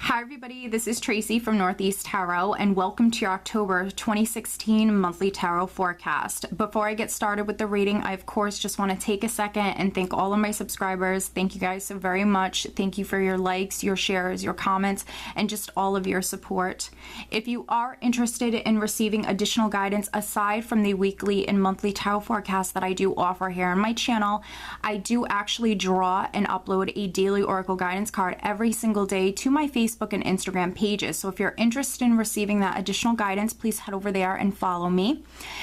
Hi everybody, this is Tracy from Northeast Tarot and welcome to your October 2016 monthly tarot forecast. Before I get started with the reading, I of course just want to take a second and thank all of my subscribers. Thank you guys so very much. Thank you for your likes, your shares, your comments, and just all of your support. If you are interested in receiving additional guidance aside from the weekly and monthly tarot forecast that I do offer here on my channel, I do actually draw and upload a daily oracle guidance card every single day to my Facebook and Instagram pages. So if you're interested in receiving that additional guidance, please head over there and follow me.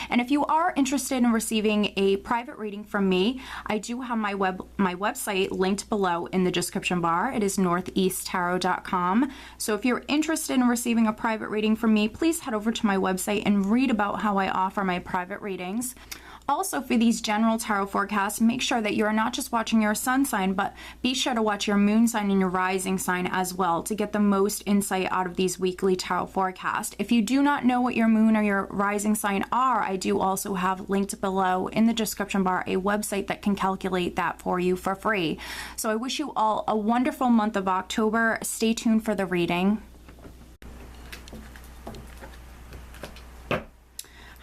And if you are interested in receiving a private reading from me, I do have my website linked below in the description bar. It is northeasttarot.com. So if you're interested in receiving a private reading from me, please head over to my website and read about how I offer my private readings. Also, for these general tarot forecasts, make sure that you're not just watching your sun sign, but be sure to watch your moon sign and your rising sign as well to get the most insight out of these weekly tarot forecasts. If you do not know what your moon or your rising sign are, I do also have linked below in the description bar a website that can calculate that for you for free. So I wish you all a wonderful month of October. Stay tuned for the reading.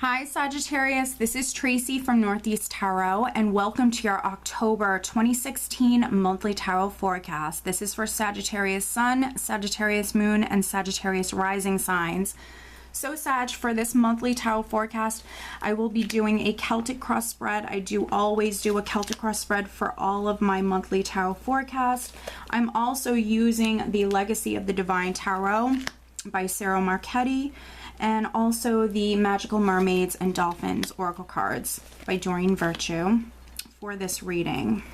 Hi Sagittarius, this is Tracy from Northeast Tarot and welcome to your October 2016 monthly tarot forecast. This is for Sagittarius Sun, Sagittarius Moon, and Sagittarius Rising signs. So Sag, for this monthly tarot forecast, I will be doing a Celtic cross spread. I do always do a Celtic cross spread for all of my monthly tarot forecast. I'm also using the Legacy of the Divine Tarot by Sarah Marchetti, and also the Magical Mermaids and Dolphins Oracle cards by Doreen Virtue for this reading.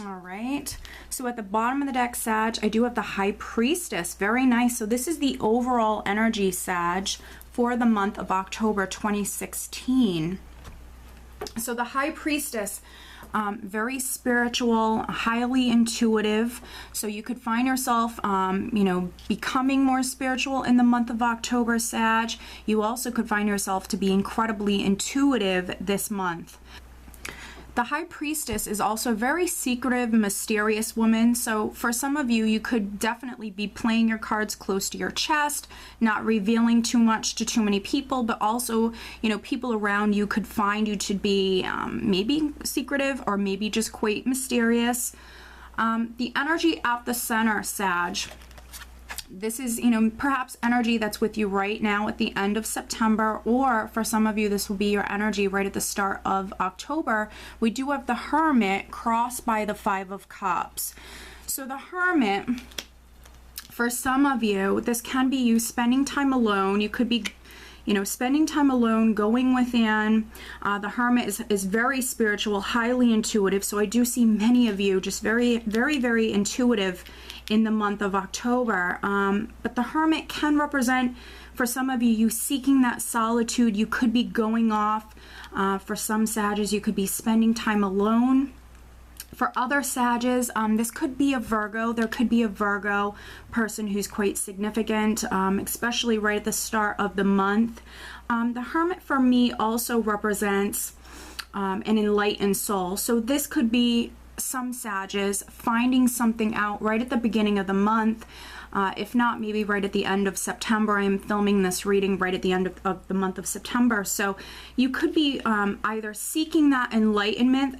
All right, so at the bottom of the deck, Sag, I do have the High Priestess. Very nice. So this is the overall energy, Sag, for the month of October 2016. So the High Priestess, very spiritual, highly intuitive. So you could find yourself, becoming more spiritual in the month of October, Sag. You also could find yourself to be incredibly intuitive this month. The High Priestess is also a very secretive, mysterious woman. So for some of you, you could definitely be playing your cards close to your chest, not revealing too much to too many people, but also, people around you could find you to be maybe secretive or maybe just quite mysterious. The energy at the center, Sag, this is, perhaps energy that's with you right now at the end of September, or for some of you, this will be your energy right at the start of October. We do have the Hermit crossed by the Five of Cups. So the Hermit, for some of you, this can be you spending time alone. You could be spending time alone, going within. The Hermit is very spiritual, highly intuitive. So I do see many of you just very, very, very intuitive in the month of October. But the Hermit can represent, for some of you, seeking that solitude. You could be going off. For some Sages, you could be spending time alone. For other Sages, this could be a Virgo. There could be a Virgo person who's quite significant, especially right at the start of the month. The Hermit for me also represents an enlightened soul. So this could be some Sages finding something out right at the beginning of the month. If not, maybe right at the end of September. I am filming this reading right at the end of the month of September. So you could be either seeking that enlightenment,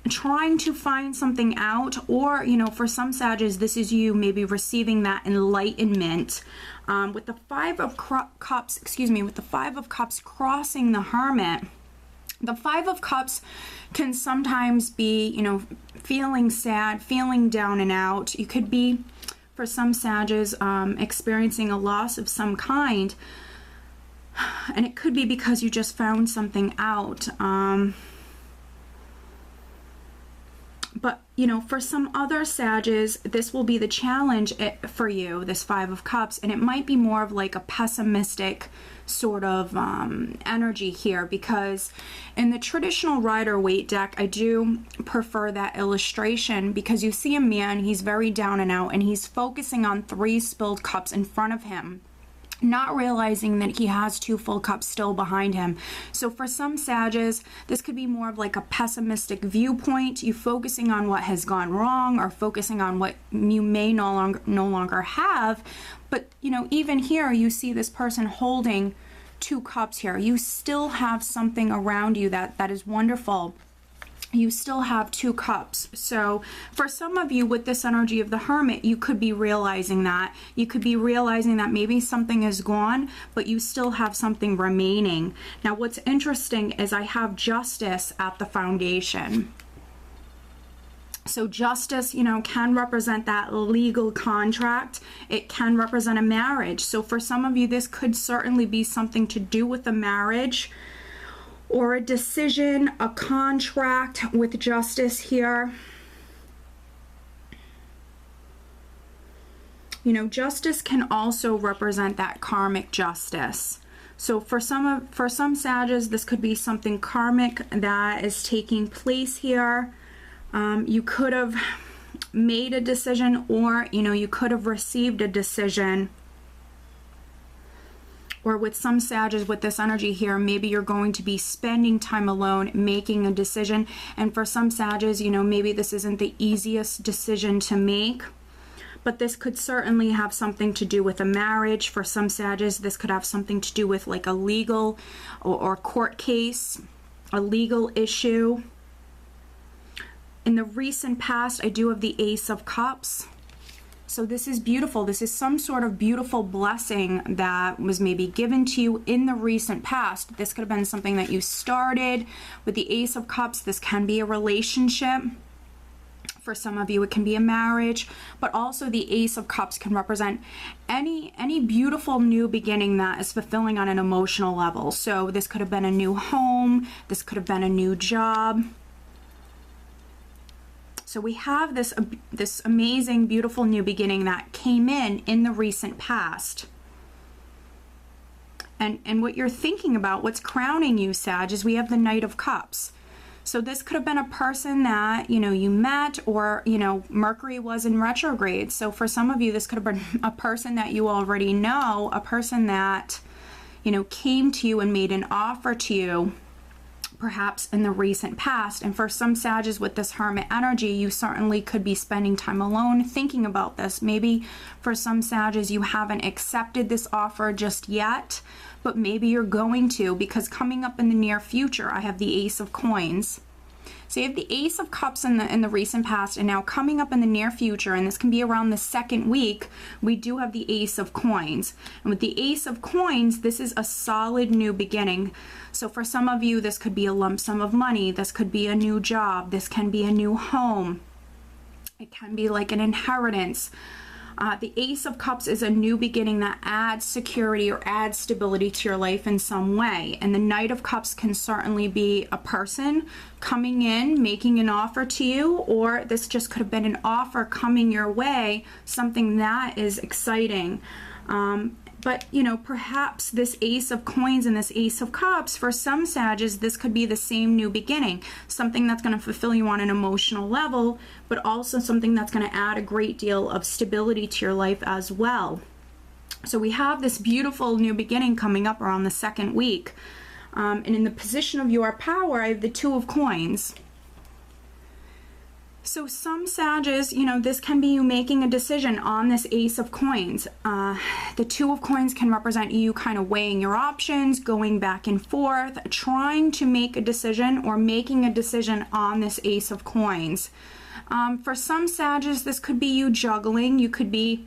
trying to find something out, or for some Sages, this is you maybe receiving that enlightenment. With the Five of Cups, with the Five of Cups crossing the Hermit, the Five of Cups can sometimes be, feeling sad, feeling down and out. You could be, for some Sages, experiencing a loss of some kind, and it could be because you just found something out. But, for some other Sages, this will be the challenge for you, this Five of Cups, and it might be more of like a pessimistic sort of energy here, because in the traditional Rider-Waite deck, I do prefer that illustration, because you see a man, he's very down and out, and he's focusing on 3 spilled cups in front of him. not realizing that he has 2 full cups still behind him. So for some Sages, this could be more of like a pessimistic viewpoint, you focusing on what has gone wrong or focusing on what you may no longer have. But you know, even here you see this person holding 2 cups here. You still have something around you that is wonderful. You still have 2 cups. So for some of you with this energy of the Hermit, you could be realizing that. You could be realizing that maybe something is gone, but you still have something remaining. Now what's interesting is I have Justice at the foundation. So Justice, you know, can represent that legal contract. It can represent a marriage. So for some of you, this could certainly be something to do with a marriage, or a decision, a contract with Justice here. You know, Justice can also represent that karmic justice. So for some Sages, this could be something karmic that is taking place here. You could have made a decision, or you know, you could have received a decision. Or with some Sages with this energy here, maybe you're going to be spending time alone making a decision. And for some Sages, you know, maybe this isn't the easiest decision to make, but this could certainly have something to do with a marriage. For some Sages, this could have something to do with like a legal or court case, a legal issue. In the recent past, I do have the Ace of Cups. So this is beautiful. This is some sort of beautiful blessing that was maybe given to you in the recent past. This could have been something that you started with the Ace of Cups. This can be a relationship. For some of you, it can be a marriage, but also the Ace of Cups can represent any beautiful new beginning that is fulfilling on an emotional level. So this could have been a new home. This could have been a new job. So we have this amazing, beautiful new beginning that came in the recent past. And what you're thinking about, what's crowning you, Sag, is we have the Knight of Cups. So this could have been a person that, you know, you met, or, you know, Mercury was in retrograde. So for some of you, this could have been a person that you already know, a person that, you know, came to you and made an offer to you, perhaps in the recent past. And for some Sages with this Hermit energy, you certainly could be spending time alone thinking about this. Maybe for some Sages, you haven't accepted this offer just yet, but maybe you're going to, because coming up in the near future, I have the Ace of Coins. So you have the Ace of Cups in the recent past, and now coming up in the near future, and this can be around the 2nd week, we do have the Ace of Coins. And with the Ace of Coins, this is a solid new beginning. So for some of you, this could be a lump sum of money. This could be a new job. This can be a new home. It can be like an inheritance. The Ace of Cups is a new beginning that adds security or adds stability to your life in some way. And the Knight of Cups can certainly be a person coming in, making an offer to you, or this just could have been an offer coming your way, something that is exciting. But, you know, perhaps this Ace of Coins and this Ace of Cups, for some Sages, this could be the same new beginning, something that's going to fulfill you on an emotional level, but also something that's going to add a great deal of stability to your life as well. So we have this beautiful new beginning coming up around the 2nd week. And in the position of your power, I have the Two of Coins. So some Sages, you know, this can be you making a decision on this Ace of Coins. The Two of Coins can represent you kind of weighing your options, going back and forth, trying to make a decision or making a decision on this Ace of Coins. For some Sages, this could be you juggling. You could be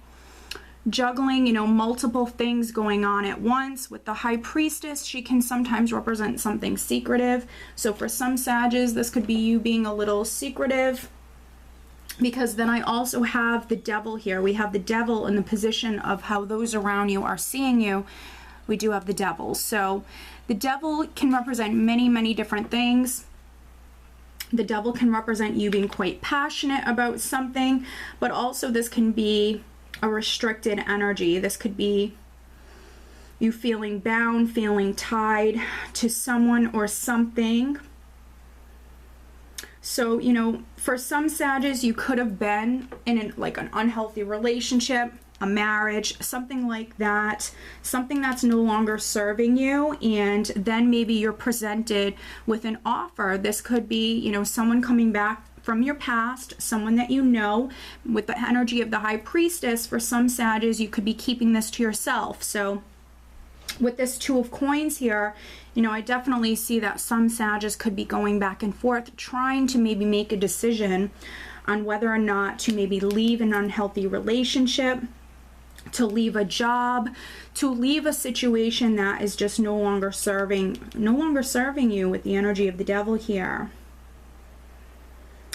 juggling, you know, multiple things going on at once. With the High Priestess, she can sometimes represent something secretive. So for some Sages, this could be you being a little secretive. Because then I also have the Devil here. We have the Devil in the position of how those around you are seeing you. We do have the Devil. So the Devil can represent many, many different things. The Devil can represent you being quite passionate about something, but also this can be a restricted energy. This could be you feeling bound, feeling tied to someone or something. So, you know, for some Sages, you could have been in like an unhealthy relationship. a marriage, something like that, something that's no longer serving you, and then maybe you're presented with an offer. This could be, you know, someone coming back from your past, someone that you know. With the energy of the High Priestess, for some Sages, you could be keeping this to yourself. So with this Two of Coins here, you know, I definitely see that some Sages could be going back and forth, trying to maybe make a decision on whether or not to maybe leave an unhealthy relationship, to leave a job, to leave a situation that is just no longer serving you, with the energy of the Devil here.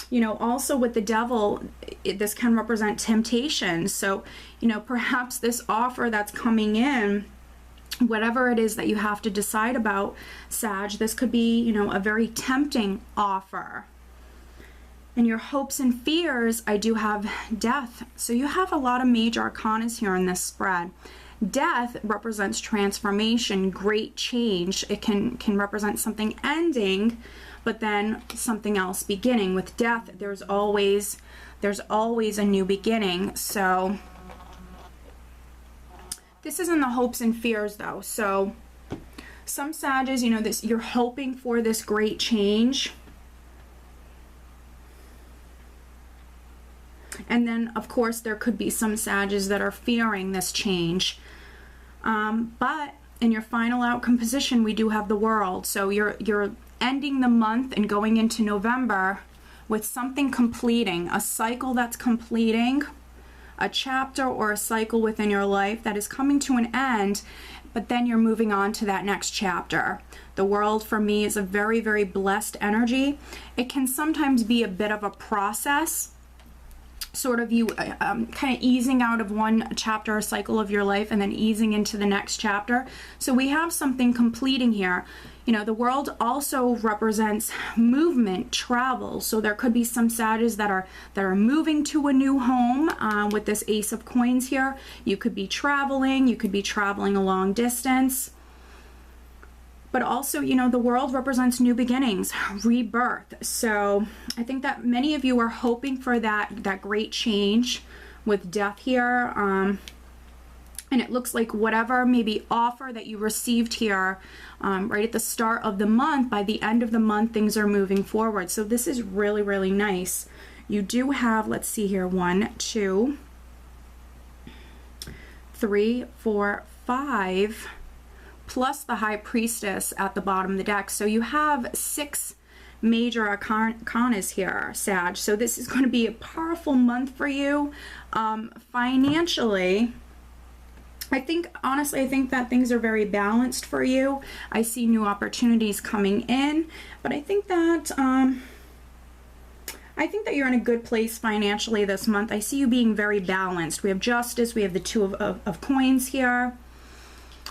You know, also with the Devil, this can represent temptation. So, you know, perhaps this offer that's coming in, whatever it is that you have to decide about, Sag, this could be, you know, a very tempting offer. And your hopes and fears, I do have Death. So you have a lot of major arcanas here in this spread. Death represents transformation, great change. It can represent something ending, but then something else beginning. With Death, there's always a new beginning. So this isn't the hopes and fears though. So some Sages, you know, this, you're hoping for this great change. And then, of course, there could be some Sages that are fearing this change. But in your final outcome position, we do have the World. So you're ending the month and going into November with something completing, a cycle that's completing, a chapter or a cycle within your life that is coming to an end, but then you're moving on to that next chapter. The World for me is a very, very blessed energy. It can sometimes be a bit of a process, sort of you kind of easing out of one chapter or cycle of your life and then easing into the next chapter. So we have something completing here. You know, the World also represents movement, travel. So there could be some Sages that are moving to a new home with this Ace of Coins here. You could be traveling. You could be traveling a long distance. But also, you know, the World represents new beginnings, rebirth. So I think that many of you are hoping for that great change with Death here. And it looks like whatever maybe offer that you received here right at the start of the month, by the end of the month, things are moving forward. So this is really, really nice. You do have, let's see here, 1, 2, 3, 4, 5, plus the High Priestess at the bottom of the deck. So you have 6 major arcanas here, Sag. So this is going to be a powerful month for you. Financially, honestly, I think that things are very balanced for you. I see new opportunities coming in, but I think that you're in a good place financially this month. I see you being very balanced. We have Justice, we have the Two of Coins here.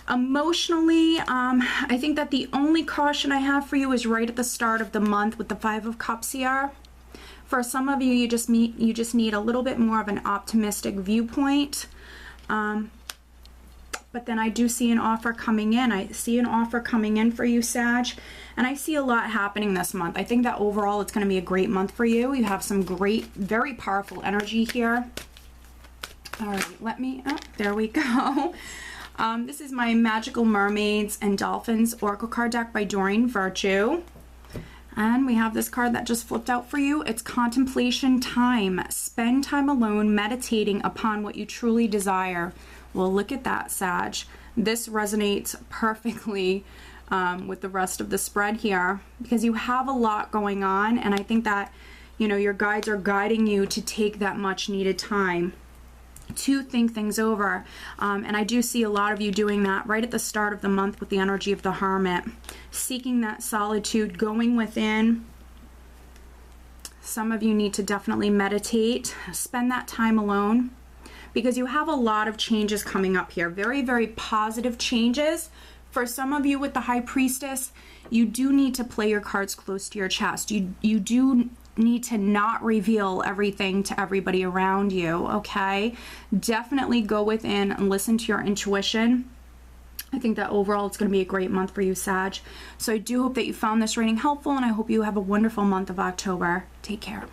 Emotionally, I think that the only caution I have for you is right at the start of the month with the Five of Cups here. For some of you, you just need a little bit more of an optimistic viewpoint. But then I do see an offer coming in. I see an offer coming in for you, Sag. And I see a lot happening this month. I think that overall it's going to be a great month for you. You have some great, very powerful energy here. All right, there we go. This is my Magical Mermaids and Dolphins Oracle card deck by Doreen Virtue. And we have this card that just flipped out for you. It's Contemplation Time. Spend time alone meditating upon what you truly desire. Well, look at that, Sag. This resonates perfectly with the rest of the spread here, because you have a lot going on, and I think that, you know, your guides are guiding you to take that much needed time to think things over. And I do see a lot of you doing that right at the start of the month with the energy of the Hermit, seeking that solitude, going within. Some of you need to definitely meditate, spend that time alone, because you have a lot of changes coming up here. Very, very positive changes. For some of you with the High Priestess, you do need to play your cards close to your chest. You do need to not reveal everything to everybody around you, okay? Definitely go within and listen to your intuition. I think that overall it's going to be a great month for you, Sag. So I do hope that you found this reading helpful, and I hope you have a wonderful month of October. Take care.